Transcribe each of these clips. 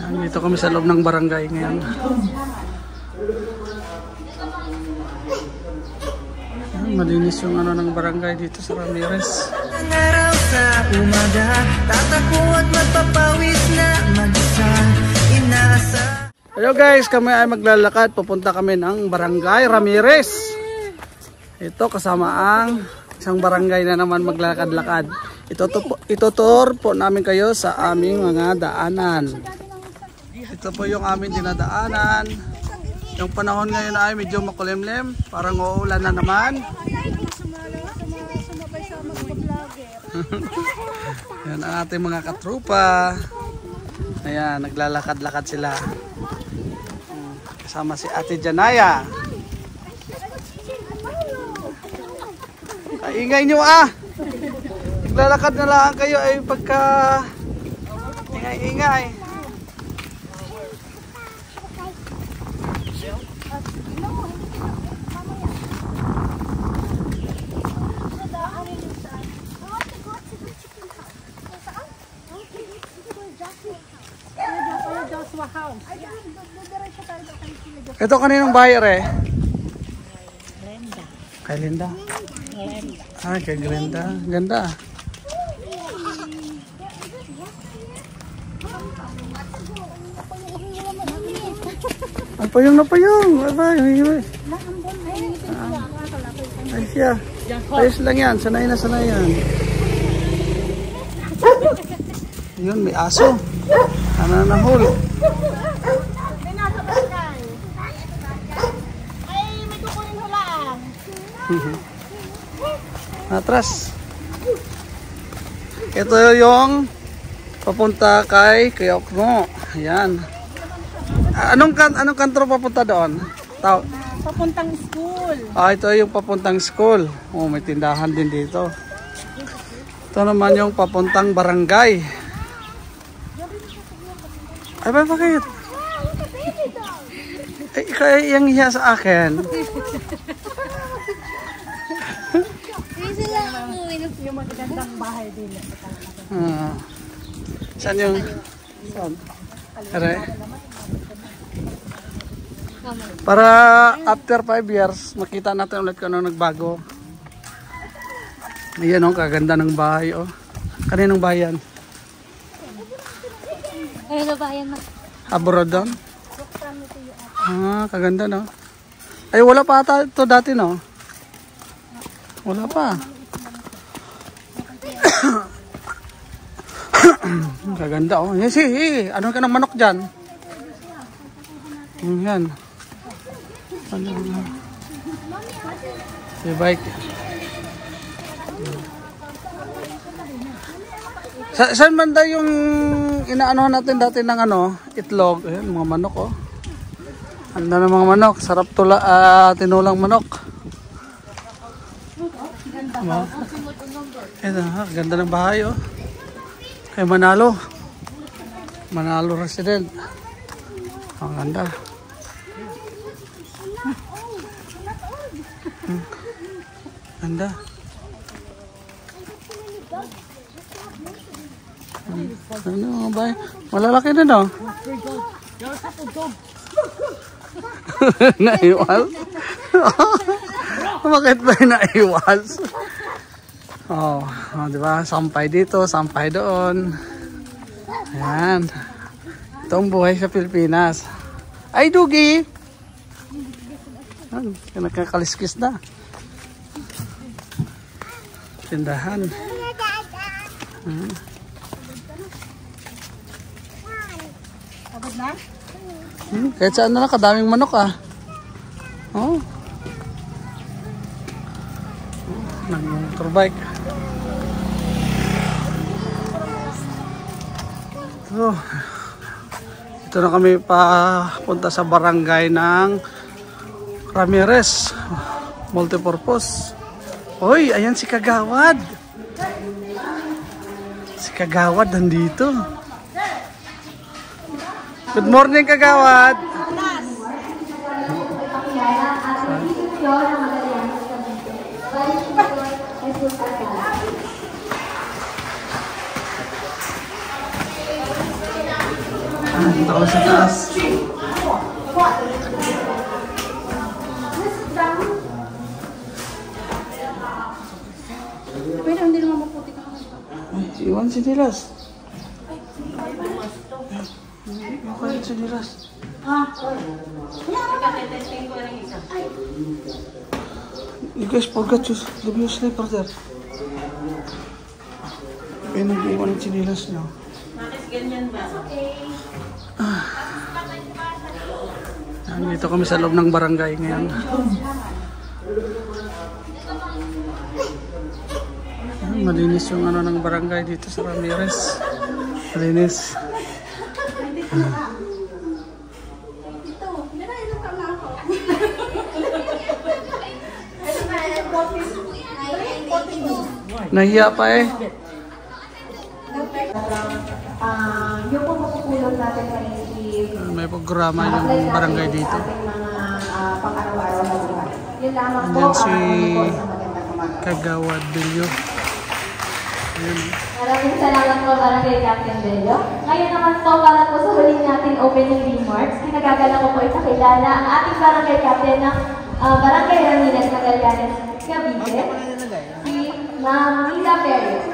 Dito kami sa loob ng barangay ngayon. Malinis yung ano ng barangay dito sa Ramirez. Araw sa umaga, tatakbo at magpapawis na mag-isa, inaasa. Hello guys, kami ay maglalakad. Pupunta kami ng barangay Ramirez. Ito kasama ang isang barangay na naman maglakad-lakad. Itutur po namin kayo sa aming mga daanan. Ito po yung aming dinadaanan. Yung panahon ngayon ay medyo makulimlim, parang uulan na naman. Yan ang ating mga katrupa. Ayan, naglalakad-lakad sila. Kasama si Ate Janaya. Kaingay nyo ah! Naglalakad na lang kayo ay pagka ingay-ingay. Ito kaninong bahay re? Glenda. Kay Linda? Ah, kay Glenda. Ganda. Ang payong na payong. Ay siya. Ayos lang yan. Sanay na sanay yan. Yun, may aso. Ano na huli? Atras. Ito yung papunta kay Kayokno. Ayan. Anong kanto papunta doon? Papuntang school. Ah, ito yung papuntang school. Oh, may tindahan din dito. Ito naman yung papuntang barangay. Ay, bakit? Eh, kaya yung hiya sa akin. Yung magagandang bahay din. Saan yung... Saan? Aray. Para after 5 years, makita natin ulit kung ano nagbago. Ayan o, kaganda ng bahay o. Kaninong bahay yan? Ayun na bayan na. Abroad doon? Ah, kaganda no? Ay, wala pa ata ito dati no? Wala pa. Kaganda oh. Yes, ano ka ng manok dyan? Yan. Ano? Si bike. Saan banda yung inaano natin dati ng ano, itlog? Ayan, mga manok oh. Handa ng mga manok. Sarap tinulang manok. Ito, ganda ng bahay oh. Kay Manalo. Manalo resident. Ang ganda. Ganda. Ano mga bahay? Malalaki na no? Naiwas? Bakit ba naiwas? Oh, diba? Sampay dito, sampay doon. Ayan. Ito ang buhay sa Pilipinas. Ay, Dugi! Nakakaliskis na. Tindahan. Abot na? Kahit saan na lang, kadaming manok ah. Oh. Nag-motorbike. Ito na kami papunta sa barangay ng Ramirez Multipurpose. Hoy, ayan si Kagawad. Si Kagawad nandito. Good morning, Kagawad. Dito kami sa taas. Pero hindi naman maputi ka. Iwan si Dilas. Iwan si Dilas. You guys forgot to leave your slipper there. Kaya nag-iwan si Dilas niyo. Bakit ganyan ba? Dito kami sa loob ng barangay ngayon. Malinis yung ano ng barangay dito sa Ramirez. Malinis. Nahiya pa eh. Yung po makukulong natin sa isip, May programa yung barangay dito. mga pang-araw-araw na buhay. Yun lamang po Ayan si po sa magandang umaga. Kagawad Bilyo. Ayan. Maraming salamat po Barangay Captain Bello. Ngayon naman po para po sa huling nating opening remarks, kinagagala ko po ipakilala ang ating Barangay Captain ng Barangay Ramirez, Magallanes, Cavite, si Ma'am Mila Perez.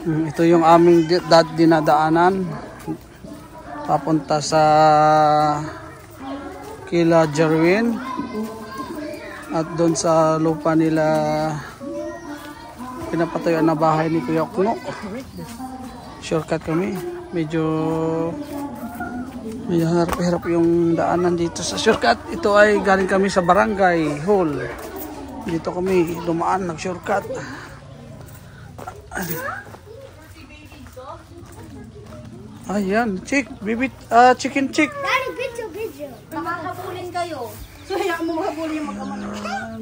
Ito yung aming dinadaanan papunta sa kila Jerwin at doon sa lupa nila pinapatayuan na bahay ni Kuya Okno. Shortcut kami, medyo harap yung daanan dito sa shortcut. Ito ay galing kami sa barangay hall, dito kami dumaan nag shortcut. Ayan, chicken chick. Daddy, video. Makakabulin kayo. So, hayaan mo mahabulin yung mag-ama.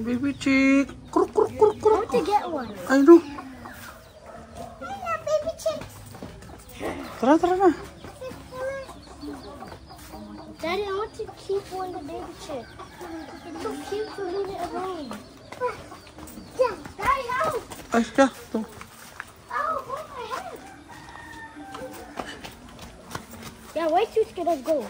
Baby chick. Kruk. I want to get one. I know. Baby chicks. Tara na. Daddy, I want to keep one of the baby chicks. It's so cute to leave it alone. Yeah, Daddy, no. Ay, siya. Ito. Oh, hold my head. Yeah, why too scared of go?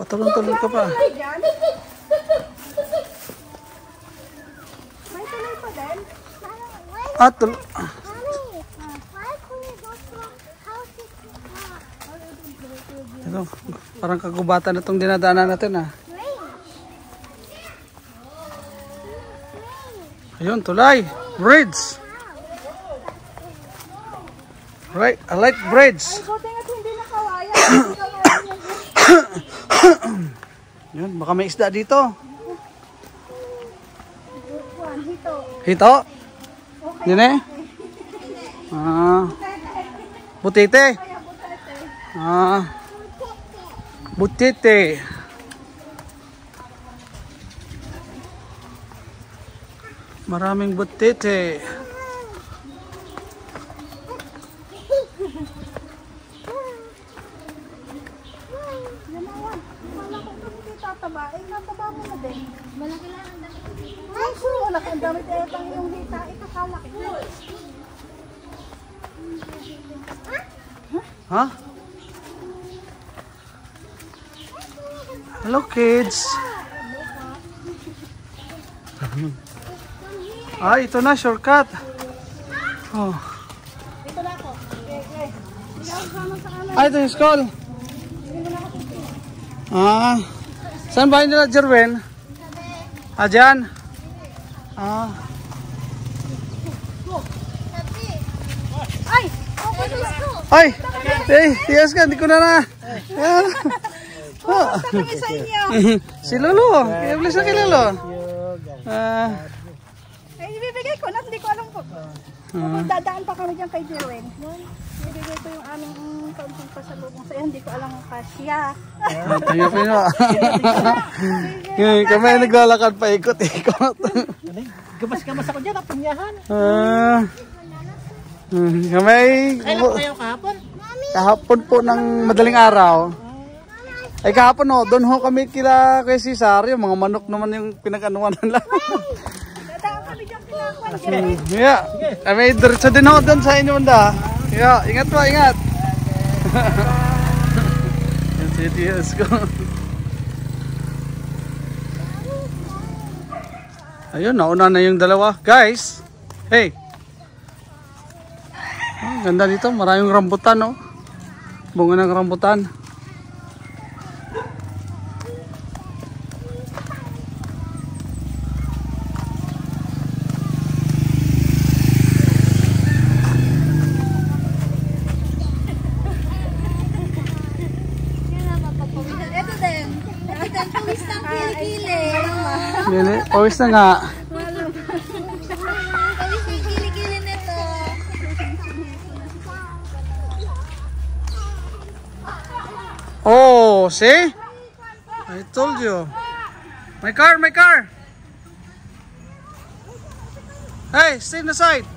Patulong-tulong ka pa. May tuloy pa din? Tulong. Ito, parang kagubatan na itong dinadaanan natin ah. Ayun, tulay. Bridge. Right, I like bridge. Buti nga hindi nakawaya. Yun, baka may isda dito. Hito. Hito? Yun eh? Butite. Butite. Maraming butite. Tatabain, nataba mo na din. Malaki lang ang dami. Ay, sure, malaki ang dami. Pang yung hita, ito kalaki. Ha? Hello kids. Ito na shortcut. Oh. Ito na ako. Okay. Ikaw sama sa kanan. Ito yung school. Saan bahay nila Jerwin? Dyan? Ay! Open the school! Ay! Tiyas ka, hindi ko na. Kami sa inyo! Si Lolo. Iblis na kay Lolo. Ay, ibibigay ko na. Hindi ko alam po. Dadaan pa kami dyan kay Jerwin. Ibibigay ko yung aming kaunting pasalubong sa'yo. Hindi ko alam ang kasya. Tanggapin mo. Kami naglalakad pa ikot-ikot. Gamas-gamas ako dyan, punyahan. Kami Kailan po kayo kahapon? kahapon po ng madaling araw. Ay kahapon ho, doon ho kami kila kay Cesar, yung mga manok naman yung pinag-anuan nila. Dadaan kami dyan kinakuan. Yeah. Ay may diretso din ho doon sa inyo banda. Yeah, ingat po, ingat. Yan si Tias ko. Ayun, nauna na yung dalawa. Guys, hey. Oh, ganda dito, maraming rambutan, oh. Bunga ng rambutan. Ito din. Ito din, pawis ng kilikili. Lili, pawis na nga. Pawis ng kilikili nito. Oh, see? I told you. My car, my car. Hey, stay on the side.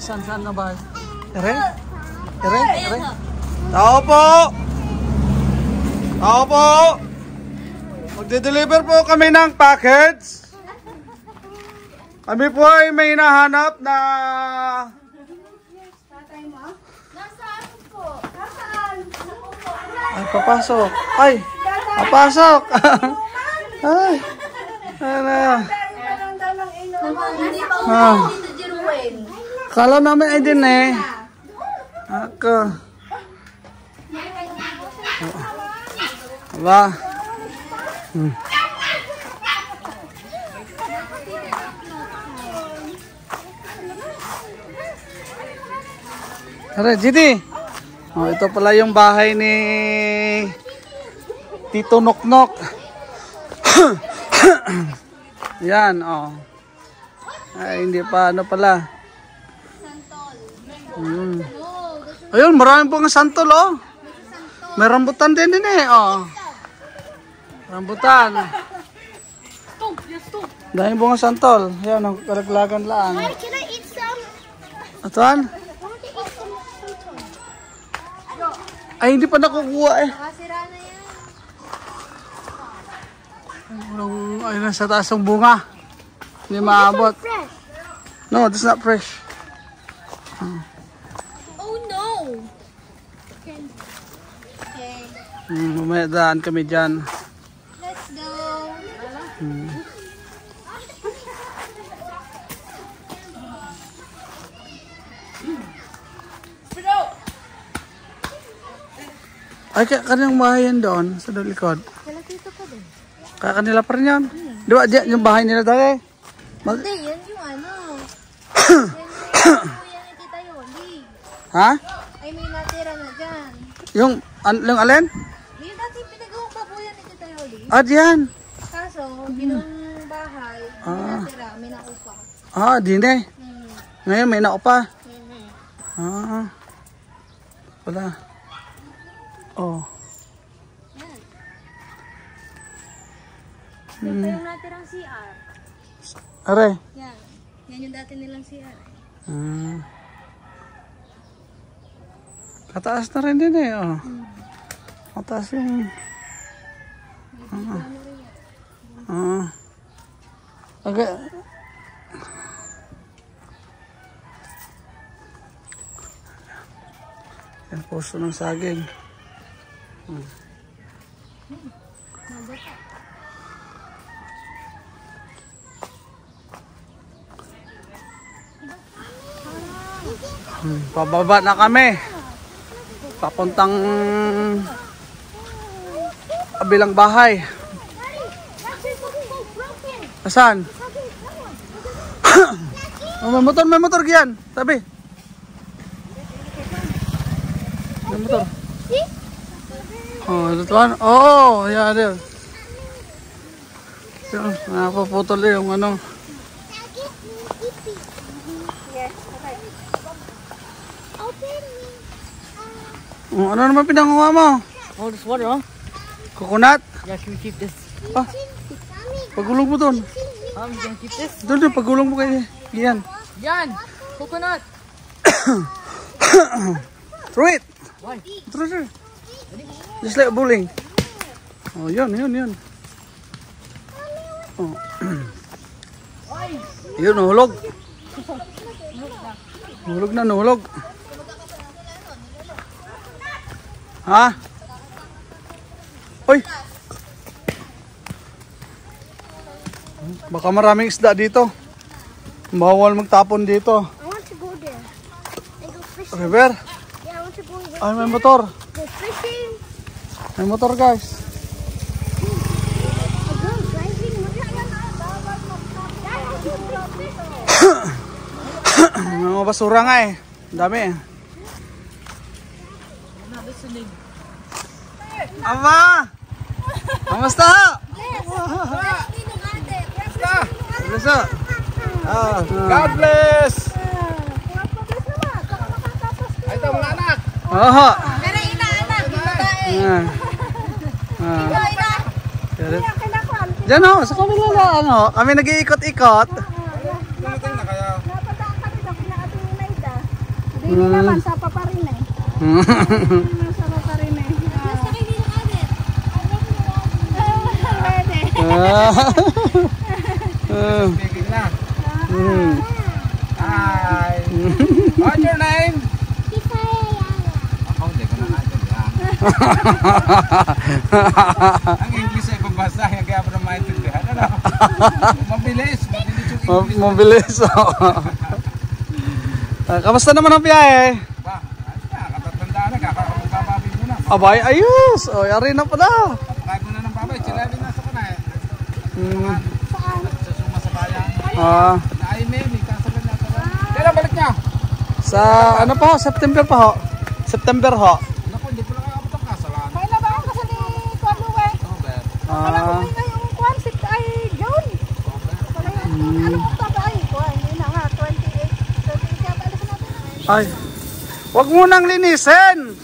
Saan na ba? Ere? Ere? Ere? Tao po! Tao po! Magde-deliver po kami ng package. Kami po ay may hinahanap na... Tatay mo? Nasaan po? Nasaan? Ay, papasok. Ay, papasok. Ay, ano. Hindi pa Ah. dito, Jerwin. Kala namin ay din eh. Ako. Aba. Tara, Gidi. Oh, ito pala yung bahay ni Tito Noknok. Yan, oh. Ay, hindi pa, ano pala. Ayun, marami pong santol, oh. May rambutan din eh, oh. Rambutan. Dahil bunga santol. Yan, ang kalaglagan lang. Can I eat some? Atuan? Ay, hindi pa nakukuha eh. Sira na yan. Ayun, nasa taas ng bunga. Hindi maabot. No, this is not fresh. Oh no! Okay. Mamaya daan kami dyan. Let's go. Ay, kanilang bahay yan doon, sa likod. Wala dito pa din. Kanila pa rin yan. Di ba, dyan, yung bahay nila dati? Hindi, yan yung ano. Yan ni Tita Yoli. Ha? Ay, may natira na dyan. Yung alin? Yung dati pinagawang babuyan ni Tita Yoli. Ah, diyan. Kaso, binong bahay, may natira, may nakupa. Ah, din eh. Ngayon may naupa. Mhm. Ah. Wala. Oh. Ito yung natirang CR. Are. Yan. Yan yung dati nilang CR. Kataas na rin din eh. Oh. Kataas yung... Okay. Yan, puso ng saging. Pababa na kami. Papuntang kabilang bahay. Asan? Oh, may motor giyan. Tabi. May motor. Oh, ito one. Oh, yeah, there. Yung napaputol yung ano. Oh, ano naman pinanguha mo? Oh, this water, huh? Coconut? Yeah, should we keep this? Ah, pagulong mo doon. You gonna keep this? Doon, pagulong mo kay Ian. Yan! Coconut! Throw it. Throw it. Just like bowling. Oh, yun. Oh. Yun, nahulog. Nahulog. Ha? Uy! Baka maraming isda dito. Bawal magtapon dito. I want to go there. And go fishing. River? Yeah, I want to go there. Ay, may motor. Go fishing. May motor, guys. I go driving. Wala yan. Mga basura nga eh. Ang dami eh. Ama! Kamusta? Kamusta? God bless! Ito mga anak. Oho! Pero ina-anak, yung babae. Diyan ho, sa kabila lang ho. Kami nag-iikot-ikot. Dumating na kayo. Napadaan kami na kina Ate Naida. Hindi naman, sapa pa rin eh. Sapa pa rin eh. Speaking na. Hi. What's your name? Ako, hindi ko na natin. Ang English ay pabasa, kaya pa na maintindihan. Ano? Mabilis yung English. Mabilis. Kamusta naman ang biyahe? Ba, katatandaan na, kakakapagbababi mo na. Abay, ayos! O, yari na pala. Kapag mo na ng babay, chilabi na sa kana eh. Sa suma sa bayan. Ay, may kasalan na sa bayan. Kailan balik niya? Sa ano pa ho? September pa ho. September ho. Naku, hindi po lang kakapot ang kasalan. Kaya na ba ang kasi ni Kwaluwe? October. Wala ko may ngayong kwansit ay June. Wala yan. Ano ang tatay ko? Hindi na nga, 28. 28 yata. Ano natin? Ay. Huwag mo nang linisin.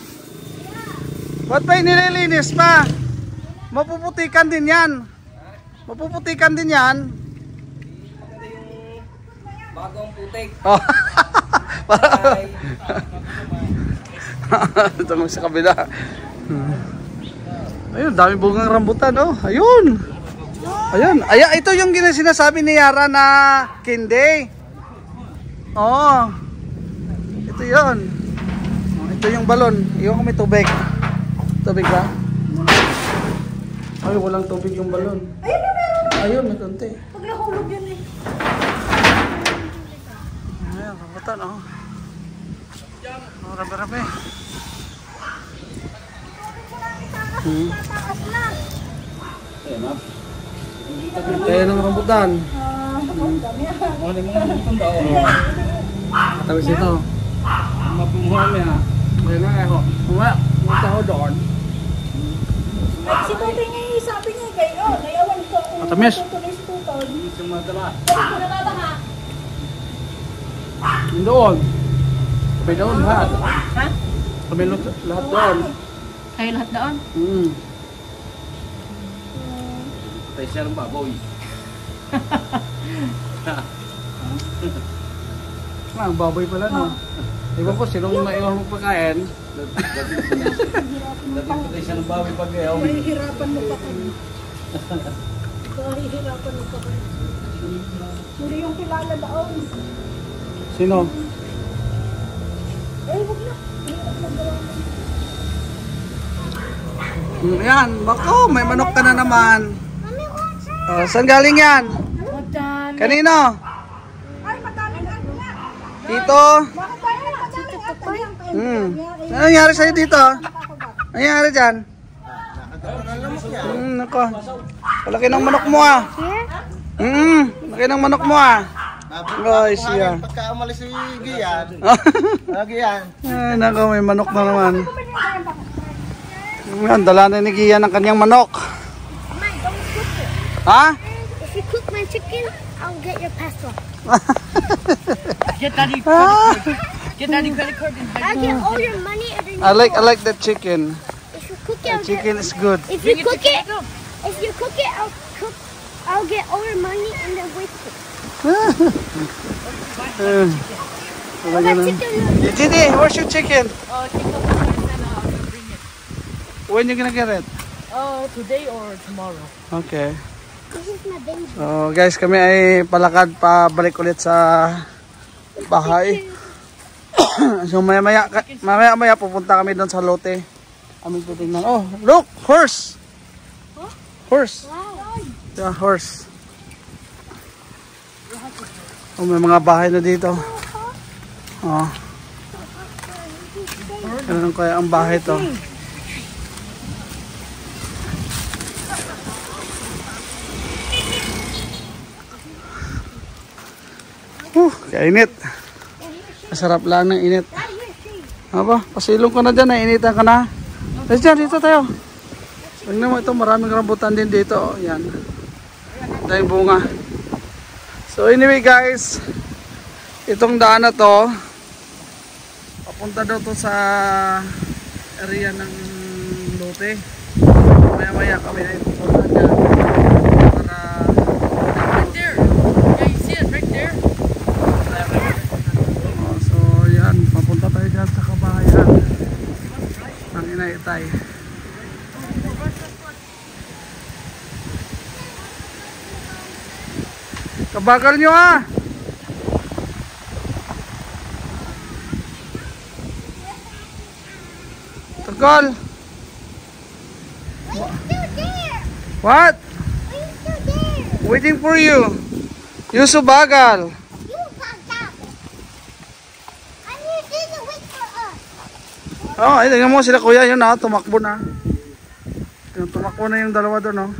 Ba't pa nililinis pa? Mapuputikan din yan. Mapuputikan din yan. Bagong putik. Oh. Ito mo sa kabila. Ayun, dami bungang rambutan. Oh, ayun. Ayun. Ay, ito yung sinasabi ni Yara na kinde. Oh. Ito yun. Oh, ito yung balon. Iyon kung may tubig. Tubig ba? Ay, walang tubig yung balon. Ayun na meron. Ayun, may konti. Pag nahulog yun eh. Ayan, rambutan oh. Oh, rabi-rabi. Tataas na. Ayan ang rambutan. Tapos ito. Mapumuhami ha. Ayan na eh ho. Punta ho doon. Si Tutoy niya yung sabi niya kayo. Nayawan ko kung Matamis. tutuloy si Tutoy. Yung madala. Kasi ko nababa Yung doon. Kami doon lahat. Ha? Kami lahat doon. Kayo lahat doon? Tayo siya ng baboy. Ang baboy pala no. Iwan ko sinong maiwan mo pagkain. Dati ko tayo siya ng baboy pag ayaw. Mahihirapan mo pa kayo. Mahihirapan mo pa kayo. Hindi yung kilala daon. Sino? Eh, huwag na. Yan, bako, may manok ka na naman. Saan galing yan? Kanino? Ay, madaming ano nga. Dito? Bakit tayo madaming ato yan? Ano nangyari sa'yo dito? Ano nangyari dyan? Nako. Palaki ng manok mo ah. Laki ng manok mo ah. Guys, yeah. Pagka umalis si Gian, lagi yan. Ay, nako, may manok na naman. Yan, dala na ni Gian ang kanyang manok. Ha? If you cook my chicken, I'll get your password. Get daddy credit. Get daddy credit card. I'll get all your money and then I like that chicken. if you cook it, The chicken is good. if you cook it, I'll get all your money and then waste it. Gigi, where's your chicken? Oh, chicken first and I'll bring it. When you gonna get it? Today or tomorrow. Okay. So guys, kami ay palakad pabalik ulit sa bahay. So maya pupunta kami doon sa lote. Kami titingnan. Oh, look, horse. Horse. Yeah, horse. Oh, may mga bahay na dito. Oh. Ganun kaya ang bahay to. Kainit. Masarap lang ng init. Aba, pasilong ka na dyan, nainitan ka na. Dito tayo. Tingnan mo ito, maraming rambutan din dito. Yan. Dahil bunga. So anyway guys, itong daan na to, papunta daw to sa area ng lote. Maya kami ay pupunta dyan. Para... Right there. Yeah, you see it right there? So yan, papunta tayo dyan sa kabahayan ng Inaytay. Kabagal nyo ah! Tagal! What? Waiting for you. You so bagal. Oh, ay tingnan mo sila kuya, yun na, tumakbo na. Tumakbo na yung dalawa doon, oh.